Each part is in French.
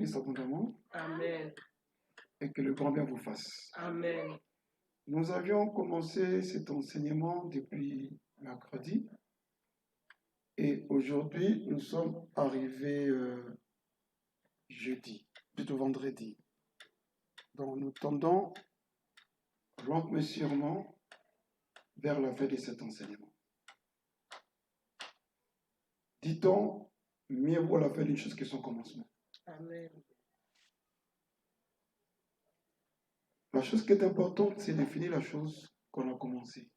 plus abondamment Amen. et que le grand bien vous fasse. Amen. Nous avions commencé cet enseignement depuis mercredi et aujourd'hui nous sommes arrivés jeudi, plutôt vendredi. Donc nous tendons lentement mais sûrement vers la fin de cet enseignement. Dit-on, mieux vaut la fin d'une chose que son commencement. Amen. La chose qui est importante, c'est de finir la chose qu'on a commencée.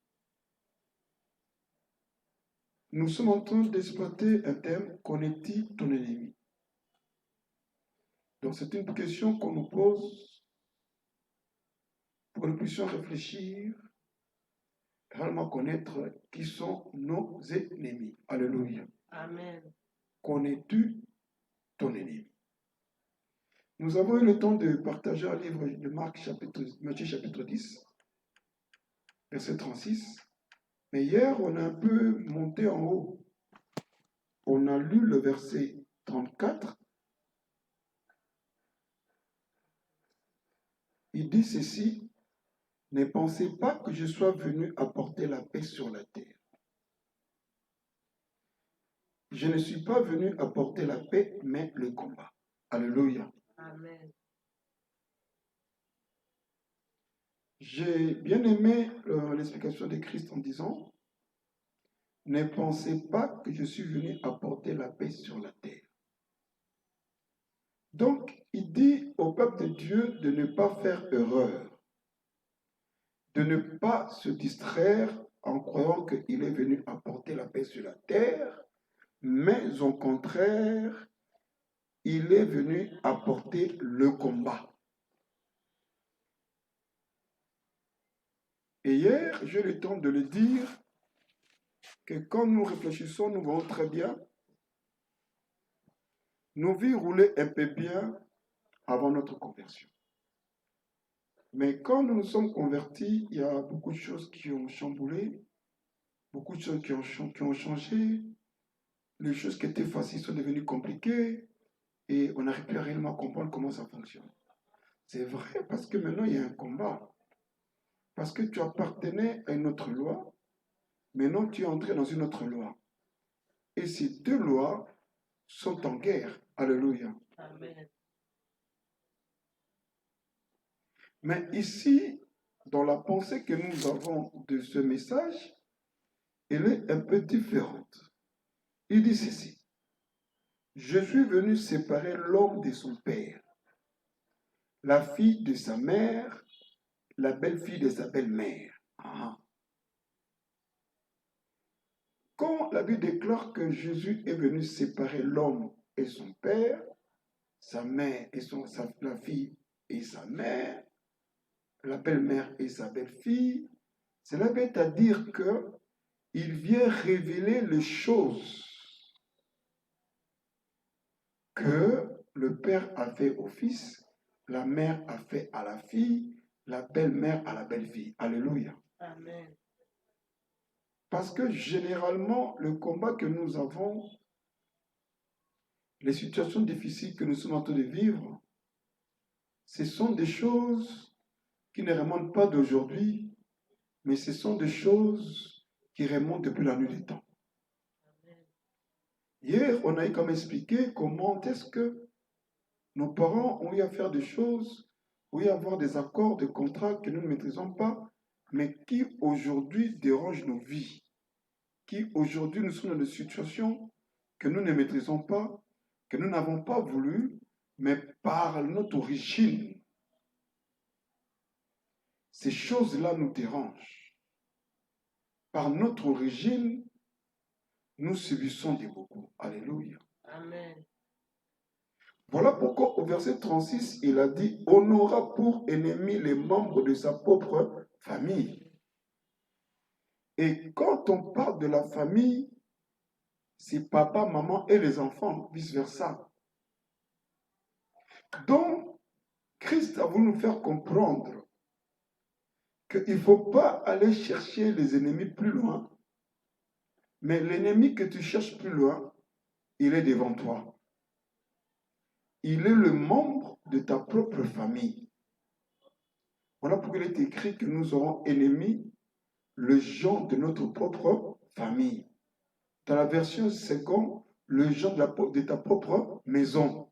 Nous sommes en train d'exploiter un thème, connais-tu ton ennemi? Donc c'est une question qu'on nous pose pour que nous puissions réfléchir, réellement connaître qui sont nos ennemis. Alléluia. Amen. Connais-tu ton ennemi? Nous avons eu le temps de partager un livre de Matthieu chapitre 10, verset 36. Mais hier, on a un peu monté en haut. On a lu le verset 34. Il dit ceci, ne pensez pas que je sois venu apporter la paix sur la terre. Je ne suis pas venu apporter la paix, mais le combat. Alléluia. Amen. J'ai bien aimé l'explication de Christ en disant, ne pensez pas que je suis venu apporter la paix sur la terre. Donc, il dit au peuple de Dieu de ne pas faire erreur, de ne pas se distraire en croyant qu'il est venu apporter la paix sur la terre, mais au contraire, il est venu apporter le combat. Et hier, j'ai eu le temps de le dire, que quand nous réfléchissons, nous voyons très bien, nos vies roulaient un peu bien avant notre conversion. Mais quand nous nous sommes convertis, il y a beaucoup de choses qui ont chamboulé, beaucoup de choses qui ont changé, les choses qui étaient faciles sont devenues compliquées, et on n'arrive plus à réellement comprendre comment ça fonctionne. C'est vrai parce que maintenant il y a un combat. Parce que tu appartenais à une autre loi, maintenant tu es entré dans une autre loi. Et ces deux lois sont en guerre. Alléluia. Amen. Mais ici, dans la pensée que nous avons de ce message, elle est un peu différente. Il dit ceci. Je suis venu séparer l'homme de son père, la fille de sa mère, la belle-fille de sa belle-mère. Ah. Quand la Bible déclare que Jésus est venu séparer l'homme et son père, sa mère et la fille et sa mère, la belle-mère et sa belle-fille, cela veut dire que il vient révéler les choses que le père a fait au fils, la mère a fait à la fille, la belle-mère à la belle-fille. Alléluia. Amen. Parce que généralement, le combat que nous avons, les situations difficiles que nous sommes en train de vivre, ce sont des choses qui ne remontent pas d'aujourd'hui, mais ce sont des choses qui remontent depuis la nuit des temps. Hier, on a comme expliqué comment est-ce que nos parents ont eu à faire des choses, ont eu à avoir des accords, des contrats que nous ne maîtrisons pas, mais qui aujourd'hui dérangent nos vies, qui aujourd'hui nous sommes dans des situations que nous ne maîtrisons pas, que nous n'avons pas voulu, mais par notre origine, ces choses-là nous dérangent. Par notre origine, nous subissons des beaucoup. Alléluia. Amen. Voilà pourquoi au verset 36, il a dit « On aura pour ennemis les membres de sa propre famille ». Et quand on parle de la famille, c'est papa, maman et les enfants, vice-versa. Donc, Christ a voulu nous faire comprendre qu'il ne faut pas aller chercher les ennemis plus loin, mais l'ennemi que tu cherches plus loin, il est devant toi. il est le membre de ta propre famille. Voilà pourquoi il est écrit que nous aurons ennemis le gens de notre propre famille. Dans la version 50, le gens de ta propre maison.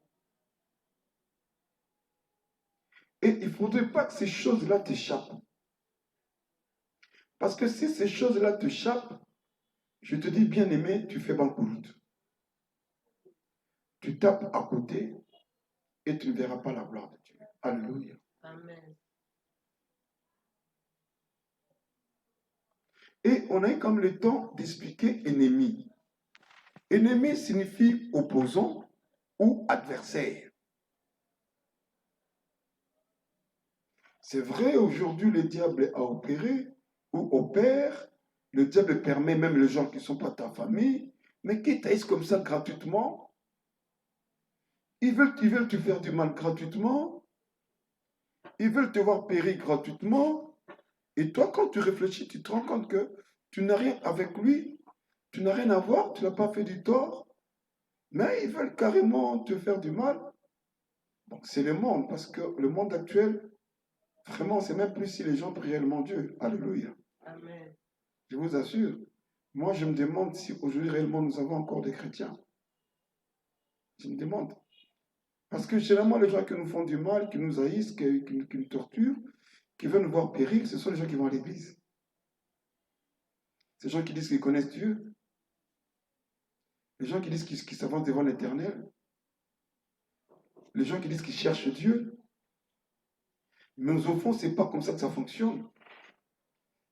Et il ne faudrait pas que ces choses-là t'échappent. Parce que si ces choses-là t'échappent, je te dis, bien aimé, tu fais banqueroute. Tu tapes à côté et tu ne verras pas la gloire de Dieu. Alléluia. Amen. Et on a eu comme le temps d'expliquer ennemi. Ennemi signifie opposant ou adversaire. C'est vrai, aujourd'hui, le diable a opéré ou opère. Le diable permet même les gens qui ne sont pas ta famille, mais qui t'haïssent comme ça gratuitement. Ils veulent te faire du mal gratuitement. Ils veulent te voir périr gratuitement. Et toi, quand tu réfléchis, tu te rends compte que tu n'as rien avec lui. Tu n'as rien à voir, tu n'as pas fait du tort. Mais ils veulent carrément te faire du mal. Donc c'est le monde, parce que le monde actuel, vraiment, c'est même plus si les gens prient réellement Dieu. Alléluia. Amen. Je vous assure. Moi, je me demande si aujourd'hui réellement nous avons encore des chrétiens. Je me demande. Parce que généralement, les gens qui nous font du mal, qui nous haïssent, qui nous torturent, qui veulent nous voir périr, ce sont les gens qui vont à l'église. Ces gens qui disent qu'ils connaissent Dieu. Les gens qui disent qu'ils s'avancent devant l'Éternel. Les gens qui disent qu'ils cherchent Dieu. Mais au fond, ce n'est pas comme ça que ça fonctionne.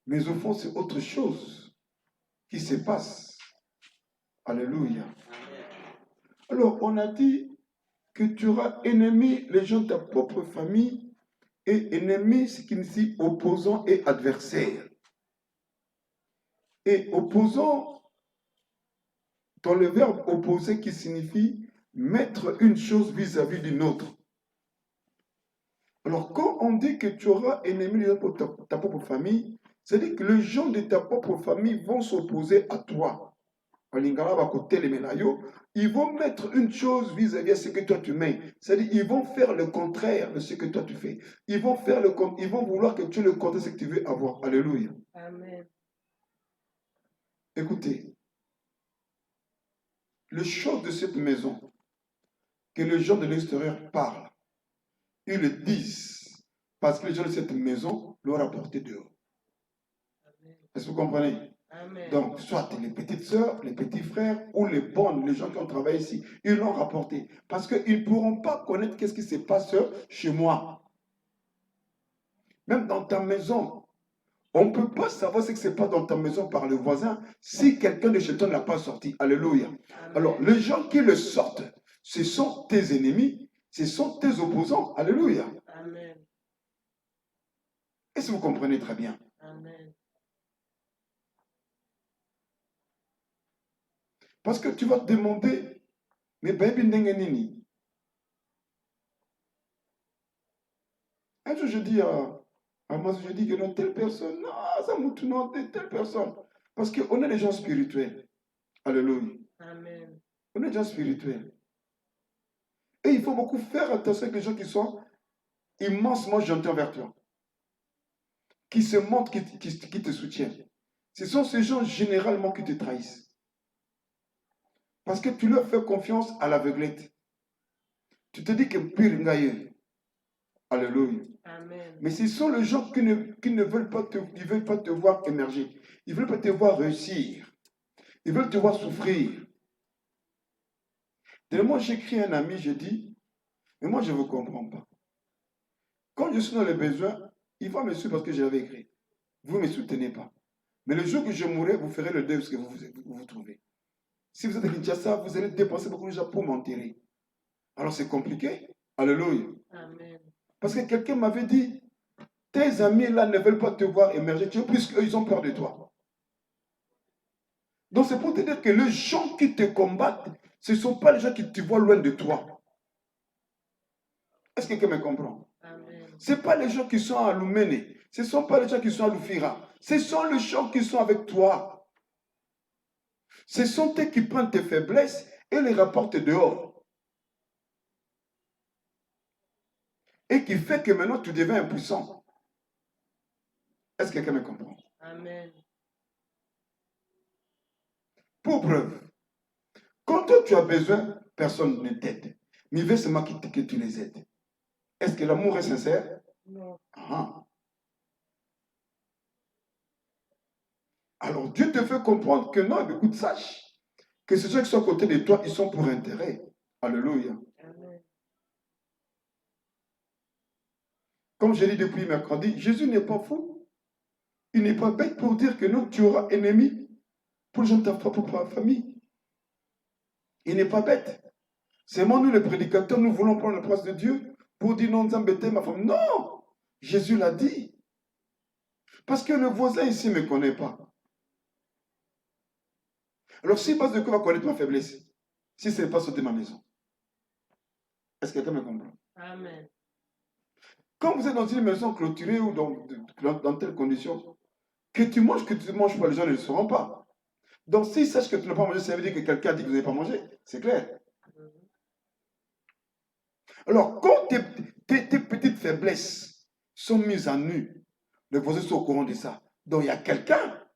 Mais au fond, c'est autre chose qui se passe. Alléluia. Alors, on a dit que tu auras ennemi les gens de ta propre famille, et ennemi, ce qui signifie opposant et adversaire. Et opposant, dans le verbe opposer qui signifie mettre une chose vis-à-vis d'une autre. Alors, quand on dit que tu auras ennemi les gens de ta propre famille, c'est-à-dire que les gens de ta propre famille vont s'opposer à toi. Ils vont mettre une chose vis-à-vis de ce que toi tu mets. C'est-à-dire ils vont faire le contraire de ce que toi tu fais. Ils vont vouloir que tu le contraire de ce que tu veux avoir. Alléluia. Amen. Écoutez, les choses de cette maison que les gens de l'extérieur parlent, ils le disent parce que les gens de cette maison l'ont rapporté dehors. Est-ce que vous comprenez? Amen. Donc, soit les petites sœurs, les petits frères ou les bonnes, les gens qui ont travaillé ici, ils l'ont rapporté. Parce qu'ils ne pourront pas connaître qu'est-ce qui se passe chez moi. Même dans ta maison, on ne peut pas savoir ce qui se passe dans ta maison par le voisin si quelqu'un de chez toi ne l'a pas sorti. Alléluia. Amen. Alors, les gens qui le sortent, ce sont tes ennemis, ce sont tes opposants. Alléluia. Amen. Est-ce que vous comprenez très bien? Amen. Parce que tu vas te demander, mais baby nini. Un jour, je dis à moi, je dis que non, telle personne, non, ça me non, telle personne. Parce qu'on est des gens spirituels. Alléluia. Amen. On est des gens spirituels. Et il faut beaucoup faire attention avec les gens qui sont immensement gentils envers toi. Qui se montrent, qui te soutiennent. Ce sont ces gens généralement qui te trahissent. Parce que tu leur fais confiance à l'aveuglette. Tu te dis que pire ngaye. Alléluia. Amen. Mais ce sont les gens qui ne veulent pas te voir émerger. Ils ne veulent pas te voir réussir. Ils veulent te voir souffrir. Moi, j'écris à un ami, je dis, mais moi, je ne vous comprends pas. Quand je suis dans les besoins, il va me suivre parce que j'avais écrit. Vous ne me soutenez pas. Mais le jour que je mourrai, vous ferez le deuil de ce que vous trouvez. Si vous êtes à Kinshasa, vous allez dépenser beaucoup d'argent pour m'enterrer. Alors c'est compliqué. Alléluia. Amen. Parce que quelqu'un m'avait dit, tes amis là ne veulent pas te voir émerger, puisqu'eux, ils ont peur de toi. Donc c'est pour te dire que les gens qui te combattent, ce ne sont pas les gens qui te voient loin de toi. Est-ce que quelqu'un me comprend? Ce ne sont pas les gens qui sont à Lumene, ce ne sont pas les gens qui sont à Lufira, ce sont les gens qui sont avec toi. Ce sont eux qui prennent tes faiblesses et les rapportent dehors. et qui fait que maintenant tu deviens impuissant. Est-ce que quelqu'un me comprend? Amen. Pour preuve, quand toi tu as besoin, personne ne t'aide. Mais il veut seulement que tu les aides. Est-ce que l'amour est sincère? Non. Ah. Alors Dieu te fait comprendre que non, écoute, sache que ceux qui sont à côté de toi, ils sont pour intérêt. Alléluia. Amen. Comme je l'ai dit depuis mercredi, Jésus n'est pas fou. Il n'est pas bête pour dire que non, tu auras ennemi pour les gens de ta propre famille. Il n'est pas bête. C'est moi, nous les prédicateurs, nous voulons prendre la place de Dieu pour dire non, vous embêtez ma femme. Non! Jésus l'a dit. Parce que le voisin ici ne me connaît pas. Alors, si base de quoi va connaître ma faiblesse, si ce n'est pas sauter ma maison? Est-ce que quelqu'un me comprend? Amen. Quand vous êtes dans une maison clôturée ou dans telle condition, que tu manges pas, les gens ne le sauront pas. Donc, s'ils sachent que tu n'as pas mangé, ça veut dire que quelqu'un a dit que vous n'avez pas mangé. C'est clair. Alors, quand tes petites faiblesses sont mises en nu, les voisins sont au courant de ça. Donc, il y a quelqu'un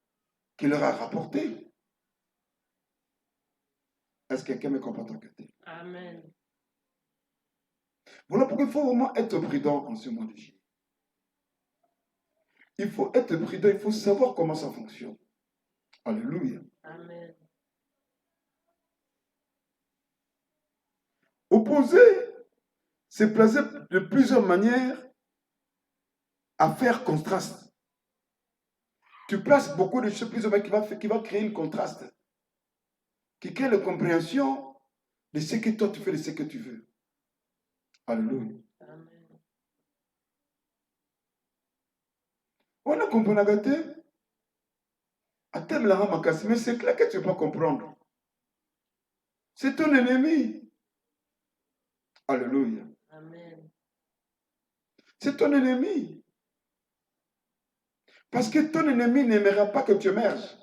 qui leur a rapporté. Est-ce que quelqu'un me comprend tant que tel? Amen. Voilà pourquoi il faut vraiment être prudent en ce monde de Jésus. Il faut être prudent, il faut savoir comment ça fonctionne. Alléluia. Amen. Opposer, c'est placer de plusieurs manières à faire contraste. Tu places beaucoup de choses plusieurs manières qui va créer une contraste, qui crée la compréhension de ce que toi tu fais, de ce que tu veux. Alléluia. Amen. On a compris la gâté. À thème la ramakasi, mais c'est clair que tu ne peux pas comprendre. C'est ton ennemi. Alléluia. Amen. C'est ton ennemi. Parce que ton ennemi n'aimera pas que tu émerges.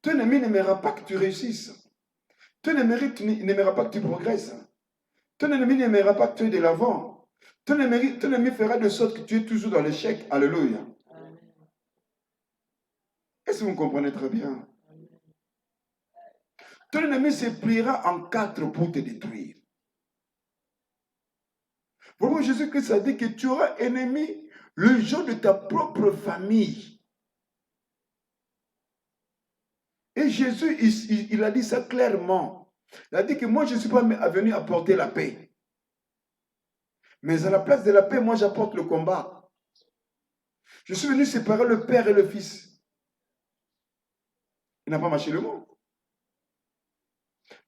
Ton ennemi n'aimera pas que tu réussisses. Ton ennemi n'aimera pas que tu progresses. Ton ennemi n'aimera pas que tu aies de l'avant. Ton ennemi fera de sorte que tu es toujours dans l'échec. Alléluia. Amen. Est-ce que vous comprenez très bien? Amen. Ton ennemi se pliera en quatre pour te détruire. Vraiment, Jésus-Christ a dit que tu auras ennemi le jour de ta propre famille. Et Jésus, il a dit ça clairement. Il a dit que moi, je ne suis pas venu apporter la paix. Mais à la place de la paix, moi, j'apporte le combat. Je suis venu séparer le père et le fils. Il n'a pas marché le mot.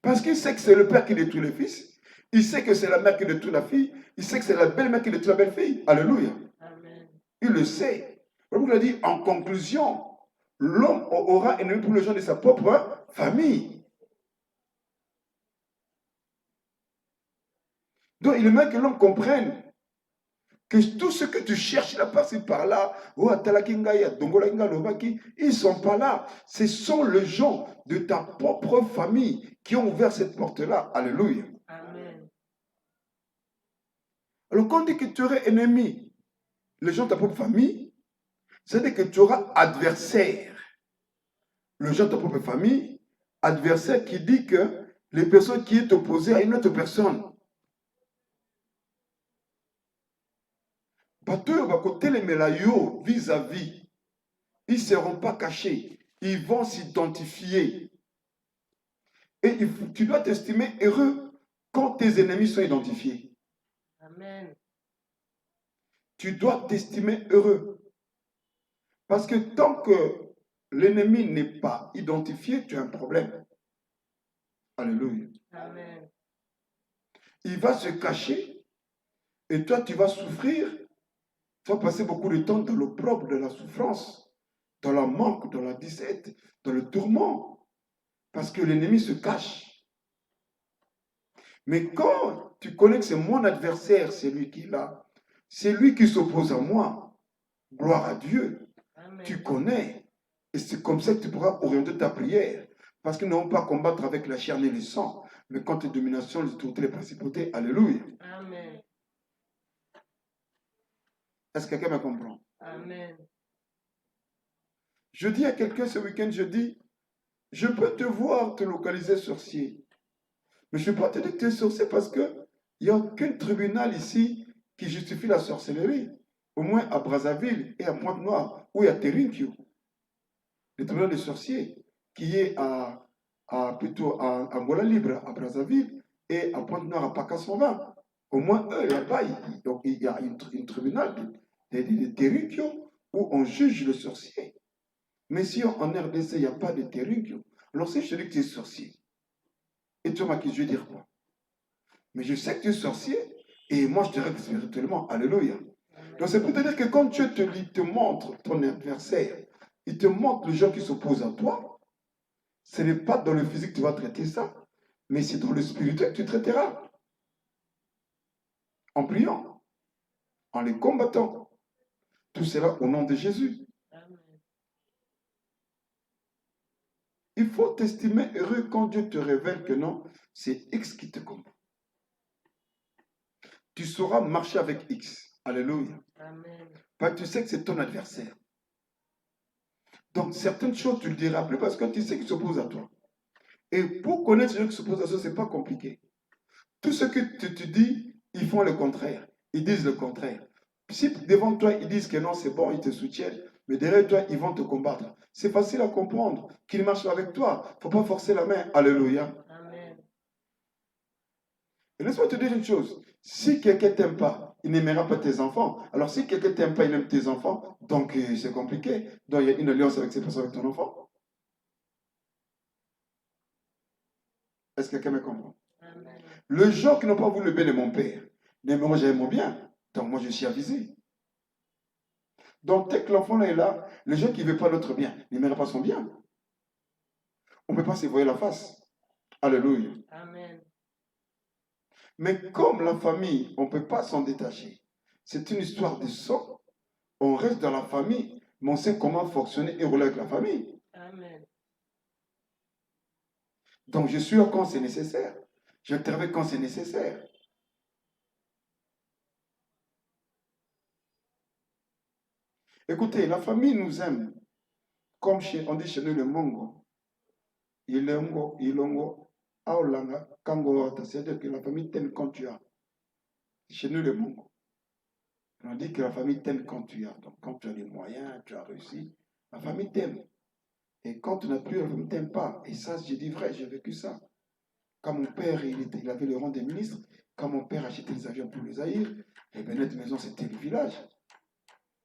Parce qu'il sait que c'est le père qui détruit le fils. Il sait que c'est la mère qui détruit la fille. Il sait que c'est la belle-mère qui détruit la belle-fille. Alléluia. Amen. Il Il le sait. Il a dit, en conclusion, l'homme aura ennemi pour les gens de sa propre famille. Donc, il aimerait que l'homme comprenne que tout ce que tu cherches là, par-ci, par-là, ils ne sont pas là. Ce sont les gens de ta propre famille qui ont ouvert cette porte-là. Alléluia. Amen. Alors, quand on dit que tu aurais ennemi, les gens de ta propre famille, c'est-à-dire que tu auras adversaire. Les gens de ta propre famille, adversaire qui dit que les personnes qui est opposée à une autre personne. Bateau va côté les mélayos vis-à-vis. Ils ne seront pas cachés. Ils vont s'identifier. Et tu dois t'estimer heureux quand tes ennemis sont identifiés. Amen. Tu dois t'estimer heureux. Parce que tant que l'ennemi n'est pas identifié, tu as un problème. Alléluia. Amen. Il va se cacher et toi, tu vas souffrir. Tu vas passer beaucoup de temps dans l'opprobre, de la souffrance, dans la manque, dans la disette, dans le tourment. Parce que l'ennemi se cache. Mais quand tu connais que c'est mon adversaire, c'est lui qui est là, c'est lui qui s'oppose à moi, gloire à Dieu. Amen. Tu connais. Et c'est comme ça que tu pourras orienter ta prière. Parce que nous n'avons pas combattre avec la chair ni le sang, mais contre les dominations, les autorités, les principautés. Alléluia. Amen. Est-ce que quelqu'un me comprend? Amen. Je dis à quelqu'un ce week-end, je dis, je peux te voir te localiser sorcier. Mais je ne peux pas te dire que tu es sorcier parce qu'il n'y a aucun tribunal ici qui justifie la sorcellerie. Au moins à Brazzaville et à Pointe-Noire, où il y a Terinkyo, le tribunal des sorciers, qui est plutôt à Angola Libre, à Brazzaville, et à Pointe-Noire, à Pacasova. Au moins, eux, là-bas, il y a un tribunal de Terinkyo où on juge le sorcier. Mais si en RDC, il n'y a pas de Terinkyo, alors si je te dis que tu es sorcier, et tu m'as dit, je vais dire quoi? Mais je sais que tu es sorcier, et moi je te règle spirituellement. Alléluia. Donc c'est pour te dire que quand Dieu te montre ton adversaire, il te montre les gens qui s'opposent à toi, ce n'est pas dans le physique que tu vas traiter ça, mais c'est dans le spirituel que tu traiteras. En priant, en les combattant. Tout cela au nom de Jésus. Amen. Il faut t'estimer heureux quand Dieu te révèle que non, c'est X qui te combat. Tu sauras marcher avec X. Alléluia. Amen. Parce que tu sais que c'est ton adversaire. Donc certaines choses, tu ne le diras plus parce que tu sais qu'il s'oppose à toi. Et pour connaître les gens qui s'opposent à toi, ce n'est pas compliqué. Tout ce que tu dis, ils font le contraire. Ils disent le contraire. Si devant toi, ils disent que non, c'est bon, ils te soutiennent, mais derrière toi, ils vont te combattre. C'est facile à comprendre qu'ils marchent avec toi. Il ne faut pas forcer la main. Alléluia. Amen. Et laisse-moi te dire une chose. Si quelqu'un ne t'aime pas, il n'aimera pas tes enfants. Alors si quelqu'un ne t'aime pas, il aime tes enfants, donc c'est compliqué. Donc il y a une alliance avec ces personnes, avec ton enfant. Est-ce que quelqu'un me comprend? Amen. Les gens qui n'ont pas voulu le bien de mon père, mais moi j'aime mon bien. Donc moi je suis avisé. Donc dès que l'enfant est là, les gens qui ne veulent pas notre bien n'aimeraient pas son bien. On ne peut pas se voir la face. Alléluia. Amen. Mais comme la famille, on ne peut pas s'en détacher. C'est une histoire de sang. On reste dans la famille, mais on sait comment fonctionner et rouler avec la famille. Amen. Donc je suis là quand c'est nécessaire. J'interviens quand c'est nécessaire. Écoutez, la famille nous aime. Comme on dit chez nous le mongo. Ilongo, ilongo, aolanga, kango, c'est-à-dire que la famille t'aime quand tu as. Chez nous le mongo. On dit que la famille t'aime quand tu as. Donc quand tu as les moyens, tu as réussi, la famille t'aime. Et quand tu n'as plus, la famille ne t'aime pas. Et ça, j'ai dit vrai, j'ai vécu ça. Quand mon père, il avait le rang des ministres, quand mon père achetait des avions pour les Zaïre, les Bennett Maison, c'était le village.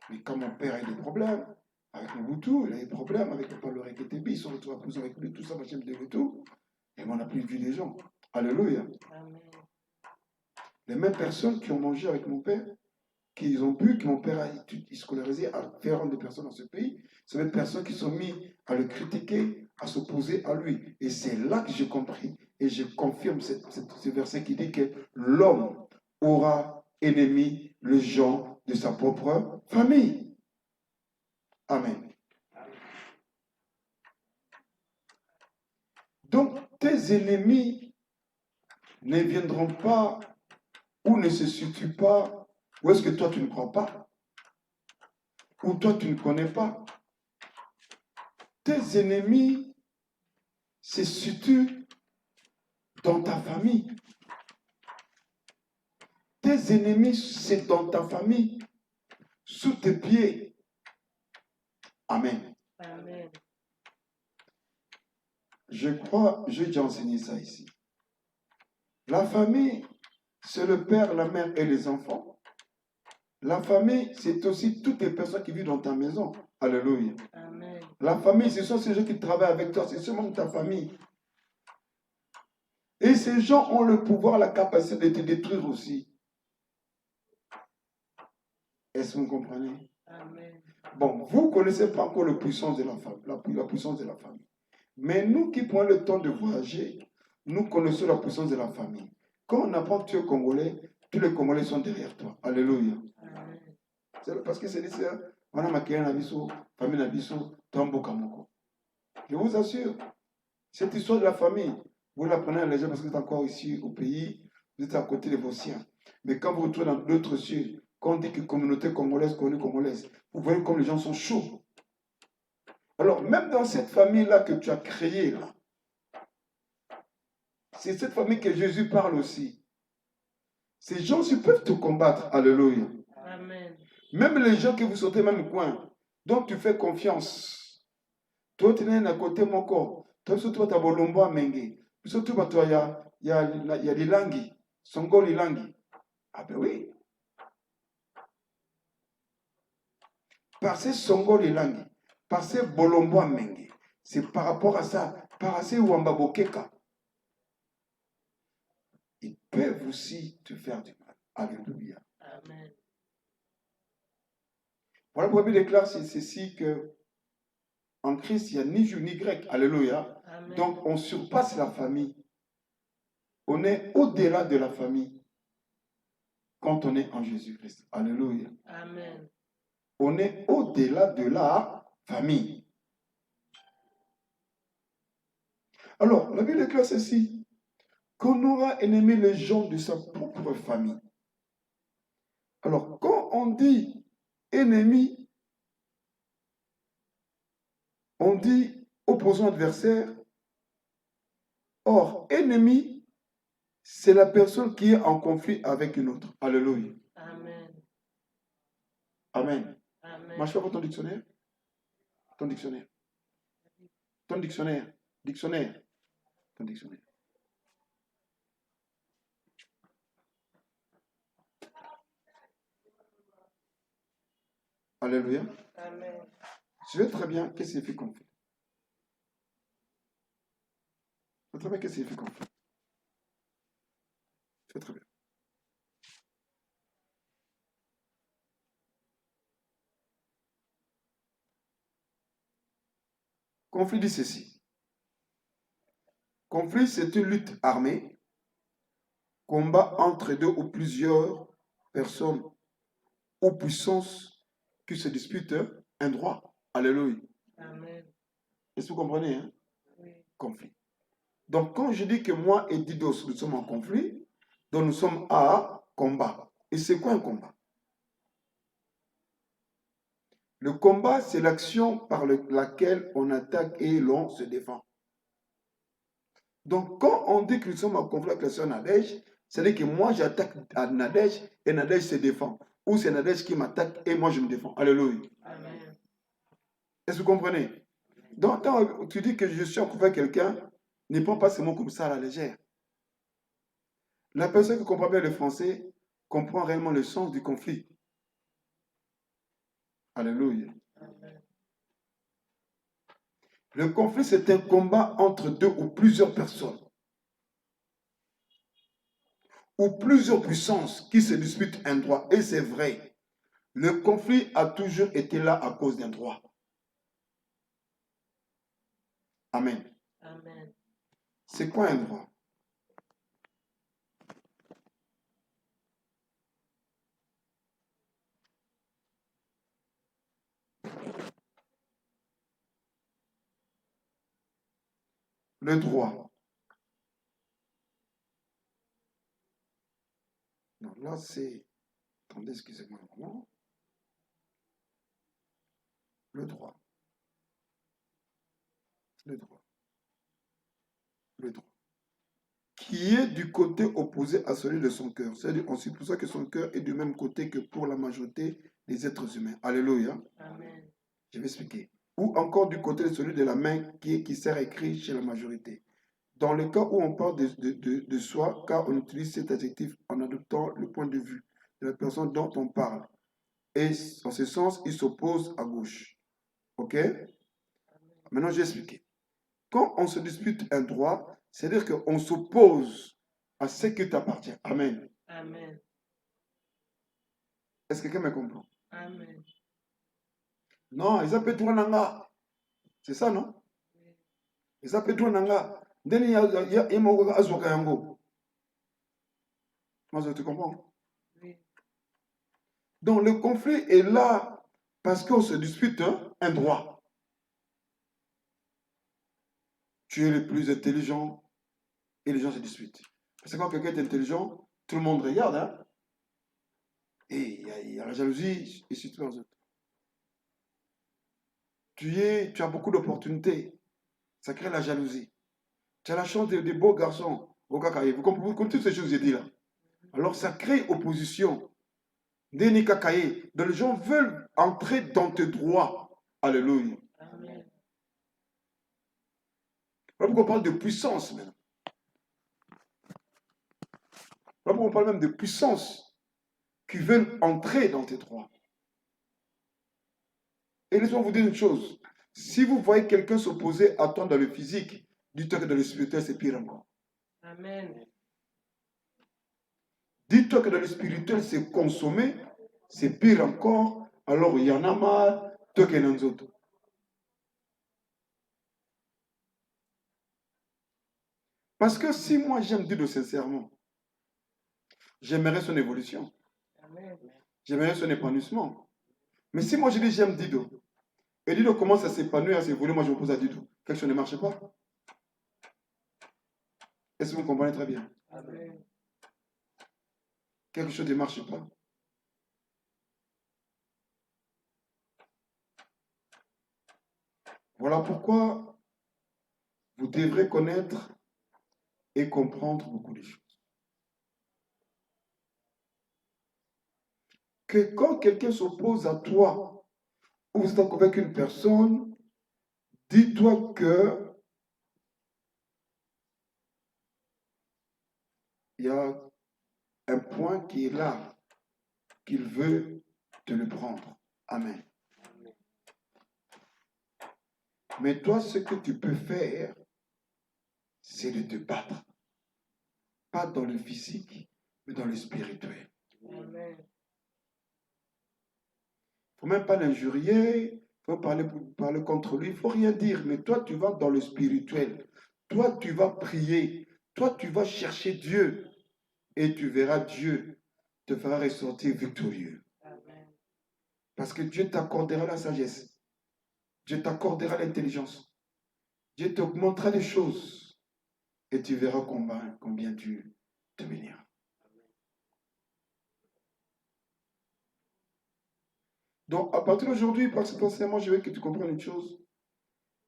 Mais quand mon père a eu des problèmes avec Mobutu, il a eu des problèmes avec le Palo Reketebi, ils sont retrouvés en prison avec lui, tout ça, machin de tout. Et on n'a plus vu les gens. Alléluia. Amen. Les mêmes personnes qui ont mangé avec mon père, qui ont bu, que mon père a scolarisé à faire de personnes dans ce pays, c'est les personnes qui sont mises à le critiquer, à s'opposer à lui. Et c'est là que j'ai compris, et je confirme ce verset qui dit que l'homme aura ennemi les gens de sa propre famille. Amen. Donc, tes ennemis ne viendront pas ou ne se situent pas où est-ce que toi tu ne crois pas, ou toi tu ne connais pas. Tes ennemis se situent dans ta famille. Tes ennemis, c'est dans ta famille, sous tes pieds. Amen. Amen. Je crois, j'ai déjà enseigné ça ici. La famille, c'est le père, la mère et les enfants. La famille, c'est aussi toutes les personnes qui vivent dans ta maison. Alléluia. Amen. La famille, ce sont ces gens qui travaillent avec toi, c'est seulement ta famille. Et ces gens ont le pouvoir, la capacité de te détruire aussi. Est-ce que vous comprenez? Amen. Bon, vous ne connaissez pas encore la puissance de la famille, la puissance de la famille. Mais nous qui prenons le temps de voyager, nous connaissons la puissance de la famille. Quand on apprend que tu es Congolais, tous les Congolais sont derrière toi. Alléluia. Amen. C'est parce que c'est dit ça. On a marqué un abisso, famille abisso, Tambo Kamoko. Je vous assure, cette histoire de la famille, vous la prenez à légère parce que vous êtes encore ici au pays, vous êtes à côté de vos siens. Mais quand vous retournez dans d'autres cieux, Quand on dit que communauté congolaise, vous voyez comme les gens sont chauds. Alors, même dans cette famille-là que tu as créée, là, c'est cette famille que Jésus parle aussi. Ces gens aussi peuvent te combattre. Alléluia. Amen. Même les gens que vous sortez même coin, donc tu fais confiance. Toi, tu es à côté de mon corps. Toi, surtout, tu as bolombo à mengue. Surtout, toi, il y a des langues. Songo les langues. Ah ben oui. Parce que songo les langues. Parce que bolombo à mengue. C'est par rapport à ça. Parce que wamba bokeka. Ils peuvent aussi te faire du mal. Alléluia. Amen. Voilà pourquoi il déclare ceci que en Christ, il n'y a ni Juif ni grec. Alléluia. Amen. Donc, on surpasse la famille. On est au-delà de la famille quand on est en Jésus-Christ. Alléluia. Amen. On est au-delà de la famille. Alors, la Bible déclare ceci, qu'on aura aimé les gens de sa propre famille. Alors, quand on dit ennemi, on dit opposant adversaire. Or, ennemi, c'est la personne qui est en conflit avec une autre. Alléluia. Amen. Amen. Amen. Marche pas ton dictionnaire. Ton dictionnaire. Ton dictionnaire. Dictionnaire. Ton dictionnaire. Alléluia. Amen. Je sais très bien qu'est-ce que signifie conflit. Je sais très bien qu'est-ce que signifie conflit. Je sais très bien. Conflit dit ceci. Conflit, c'est une lutte armée, combat entre deux ou plusieurs personnes ou puissances qui se disputent un droit. Alléluia. Amen. Est-ce que vous comprenez, hein? Oui. Conflit. Donc, quand je dis que moi et Didos, nous sommes en conflit, donc nous sommes à combat. Et c'est quoi un combat? Le combat, c'est l'action par laquelle on attaque et l'on se défend. Donc, quand on dit que nous sommes en conflit avec la sœur Nadège, c'est-à-dire que moi, j'attaque à Nadège et Nadège se défend. Ou c'est Nadège qui m'attaque et moi, je me défends. Alléluia. Amen. Est-ce que vous comprenez? Donc, quand tu dis que je suis en conflit avec quelqu'un, ne prends pas ce mot comme ça à la légère. La personne qui comprend bien le français comprend réellement le sens du conflit. Alléluia. Amen. Le conflit, c'est un combat entre deux ou plusieurs personnes ou plusieurs puissances qui se disputent un droit. Et c'est vrai, le conflit a toujours été là à cause d'un droit. Amen. Amen. C'est quoi un droit? Le droit. Non, là c'est... Attendez, excusez-moi un moment. Le droit. Le droit. Le droit. Qui est du côté opposé à celui de son cœur. C'est-à-dire, on suppose que son cœur est du même côté que pour la majorité des êtres humains. Alléluia. Amen. Je vais expliquer. Ou encore du côté de celui de la main qui sert écrit chez la majorité. Dans le cas où on parle de soi, car on utilise cet adjectif en adoptant le point de vue de la personne dont on parle. Et en ce sens, il s'oppose à gauche. OK? Maintenant, j'ai expliqué. Quand on se dispute un droit, c'est-à-dire qu'on s'oppose à ce qui t'appartient. Amen. Amen. Est-ce que quelqu'un me comprend? Amen. Non, ils appellent toi nanga. C'est ça, non? Oui. Ils appellent toi nanga. Deni ya moko azwaka yango. Moi, je te comprends. Oui. Donc, le conflit est là parce qu'on se dispute un droit. Tu es le plus intelligent et les gens se disputent. Parce que quand quelqu'un est intelligent, tout le monde regarde. Hein? Et il y a la jalousie et surtout les autres. Tu as beaucoup d'opportunités. Ça crée la jalousie. Tu as la chance des beaux garçons. Vous comprenez toutes ces choses que j'ai dit là. Alors ça crée opposition. Déni kakaye. Donc les gens veulent entrer dans tes droits. Alléluia. Amen. Voilà pourquoi on parle de puissance maintenant. Voilà pourquoi on parle même de puissance qui veulent entrer dans tes droits. Et laissez-moi vous dire une chose. Si vous voyez quelqu'un s'opposer à toi dans le physique, dis-toi que dans le spirituel, c'est pire encore. Amen. Dis-toi que dans le spirituel, c'est consommé, c'est pire encore. Alors il y en a marre, toi qui en as autres. Parce que si moi j'aime Dieu sincèrement, j'aimerais son évolution. Amen. J'aimerais son épanouissement. Mais si moi je dis j'aime Dido, et Dido commence à s'épanouir, à s'évoluer, moi je me pose à Dido. Quelque chose ne marche pas. Est-ce que vous comprenez très bien? Amen. Quelque chose ne marche pas. Voilà pourquoi vous devrez connaître et comprendre beaucoup de choses. Que quand quelqu'un s'oppose à toi, ou vous êtes avec une personne, dis-toi que il y a un point qui est là, qu'il veut te le prendre. Amen. Mais toi, ce que tu peux faire, c'est de te battre. Pas dans le physique, mais dans le spirituel. Amen. Il ne faut même pas l'injurier, il faut parler contre lui, il ne faut rien dire. Mais toi, tu vas dans le spirituel. Toi, tu vas prier. Toi, tu vas chercher Dieu. Et tu verras Dieu te fera ressortir victorieux. Amen. Parce que Dieu t'accordera la sagesse. Dieu t'accordera l'intelligence. Dieu t'augmentera les choses. Et tu verras combien Dieu te bénira. Donc, à partir d'aujourd'hui, parce que sincèrement, je veux que tu comprennes une chose.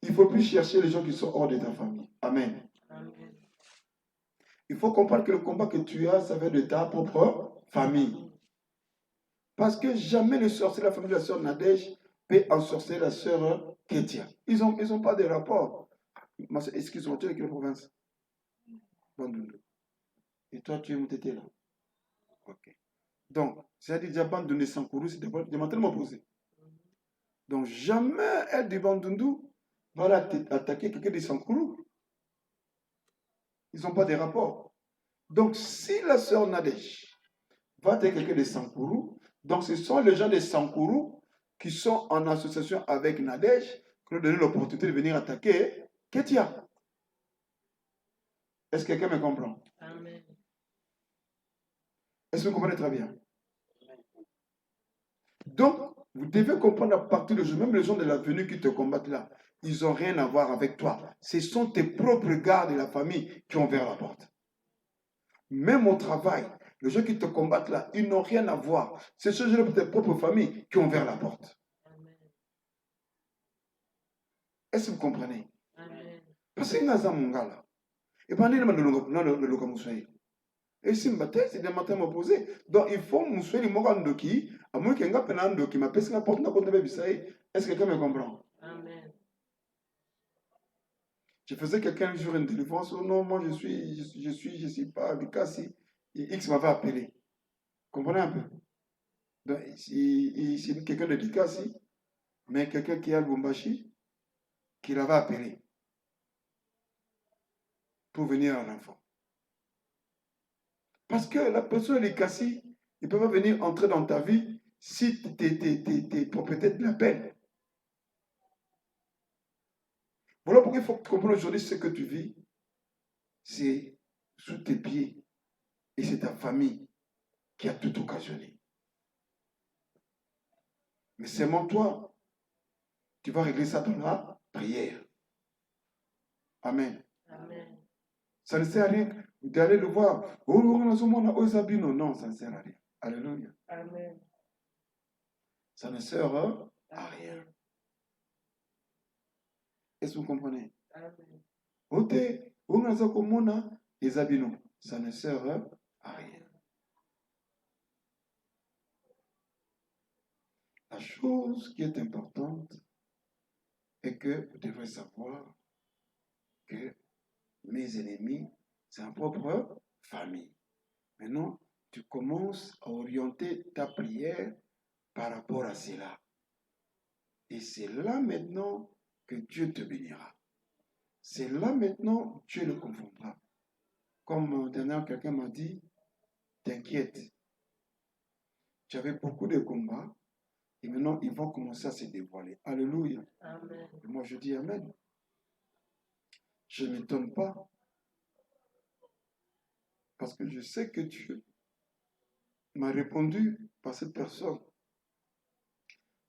Il ne faut plus chercher les gens qui sont hors de ta famille. Amen. Amen. Il faut comprendre que le combat que tu as, ça vient de ta propre famille. Parce que jamais le sorcier de la famille de la sœur Nadège peut ensorceler la sœur Kétia. Ils n'ont pas de rapport. Est-ce qu'ils ont été avec la province? Bandundu. Et toi, tu es Moutete là. Ok. Donc, c'est-à-dire déjà Bandundu Sankourou, c'est tellement posé. Donc, jamais elle de Bandundu va attaquer quelqu'un de Sankourou. Ils n'ont pas de rapport. Donc, si la sœur Nadège va attaquer quelqu'un de Sankourou, donc ce sont les gens de Sankourou qui sont en association avec Nadège qui nous donnent l'opportunité de venir attaquer Kétia. Est-ce que quelqu'un me comprend? Amen. Est-ce que vous comprenez très bien? Donc, vous devez comprendre à partir de ce même les gens de l'avenue qui te combattent là, ils n'ont rien à voir avec toi. Ce sont tes propres gardes de la famille qui ont ouvert la porte. Même au travail, les gens qui te combattent là, ils n'ont rien à voir. C'est ceux de tes propres familles qui ont ouvert la porte. Amen. Est-ce que vous comprenez? Amen. Parce que Naza Mungala. Et pas le Lokamoussaï. Et si c'est des matins opposés. Donc il faut Moussaï, Morandoki, à moins qu'il y ait un penando qui m'a pesé la porte, est-ce que quelqu'un me comprend? Amen. Je faisais quelqu'un un jour une délivrance. Oh non, moi je suis pas Bikassi. Et X m'avait appelé. Comprenez un peu? Donc, c'est quelqu'un de Bikassi, mais quelqu'un qui est à Lubumbashi, qui l'avait appelé pour venir à l'enfant. Parce que la personne de Bikassi, il ne peut pas venir entrer dans ta vie si tes propriétaires te l'appellent. Voilà pourquoi il faut comprendre aujourd'hui ce que tu vis, c'est sous tes pieds et c'est ta famille qui a tout occasionné. Mais seulement toi, tu vas régler ça dans la prière. Amen. Amen. Ça ne sert à rien d'aller le voir. Oh, non, ça ne sert à rien. Alléluia. Amen. Ça ne sert à rien. Est-ce que vous comprenez? Amen. Ote, unaza komona ezabino. Ça ne sert à rien. La chose qui est importante est que vous devrez savoir que mes ennemis, c'est ma propre famille. Maintenant, tu commences à orienter ta prière par rapport à cela. Et c'est là maintenant que Dieu te bénira. C'est là maintenant que Dieu le confondra. Comme dernièrement, quelqu'un m'a dit, t'inquiète, tu avais beaucoup de combats et maintenant ils vont commencer à se dévoiler. Alléluia. Amen. Et moi je dis Amen. Je ne m'étonne pas parce que je sais que Dieu m'a répondu par cette personne.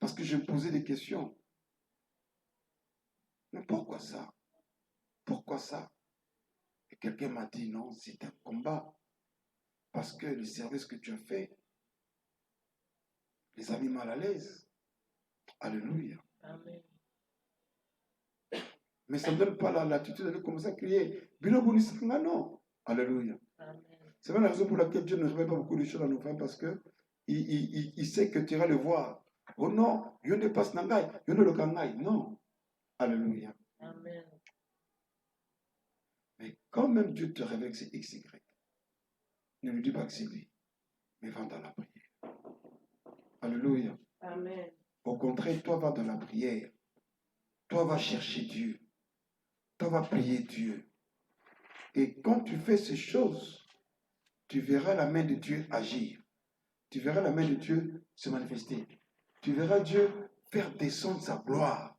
Parce que je me posais des questions. Mais pourquoi ça? Pourquoi ça? Et quelqu'un m'a dit non, c'est un combat. Parce que le service que tu as fait les a mis mal à l'aise. Alléluia. Amen. Mais ça ne donne pas la latitude d'aller commencer à crier. Binobunisanga, non. Alléluia. Amen. C'est même la raison pour laquelle Dieu ne révèle pas beaucoup de choses à nos femmes parce que il sait que tu iras le voir. Oh non, je ne passe nangai, je ne le kangai. Non. Alléluia. Amen. Mais quand même Dieu te révèle que c'est XY, ne lui dis pas que c'est lui, mais va dans la prière. Alléluia. Amen. Au contraire, toi va dans la prière. Toi va chercher Dieu. Toi va prier Dieu. Et quand tu fais ces choses, tu verras la main de Dieu agir. Tu verras la main de Dieu se manifester. Tu verras Dieu faire descendre sa gloire.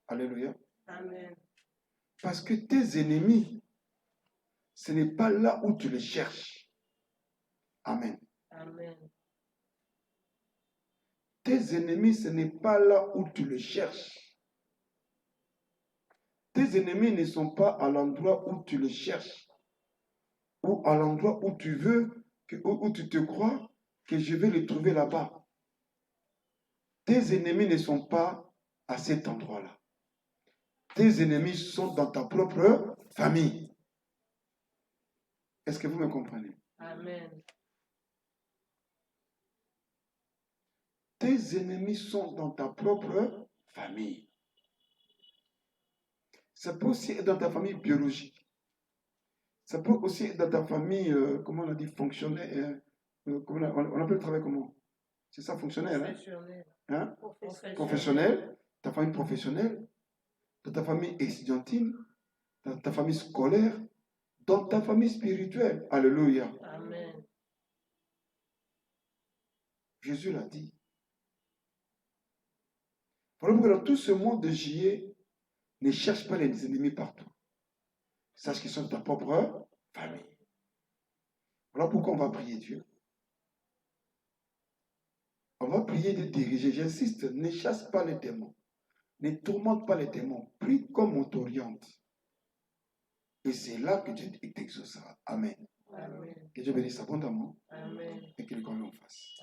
Alléluia. Amen. Parce que tes ennemis, ce n'est pas là où tu les cherches. Amen. Amen. Tes ennemis, ce n'est pas là où tu les cherches. Tes ennemis ne sont pas à l'endroit où tu les cherches. Ou à l'endroit où tu veux, où tu te crois que je vais les trouver là-bas. Tes ennemis ne sont pas à cet endroit-là. Tes ennemis sont dans ta propre famille. Est-ce que vous me comprenez? Amen. Tes ennemis sont dans ta propre famille. Ça peut aussi être dans ta famille biologique. Ça peut aussi être dans ta famille, comment on a dit, fonctionnelle. On appelle le travail comment? C'est ça, fonctionnel. Professionnel. Hein? Professionnel. Ta famille professionnelle, dans ta famille estudiantine, dans ta famille scolaire, dans ta famille spirituelle. Alléluia. Amen. Jésus l'a dit. Voilà pourquoi dans tout ce monde de juillet, ne cherche pas les ennemis partout. Sache qu'ils sont de ta propre famille. Voilà pourquoi on va prier Dieu. On va prier de diriger. J'insiste, ne chasse pas les démons. Ne tourmente pas les démons. Prie comme on t'oriente. Et c'est là que Dieu t'exaucera. Amen. Amen. Que Dieu bénisse abondamment Amen. et qu'il lui convienne en face.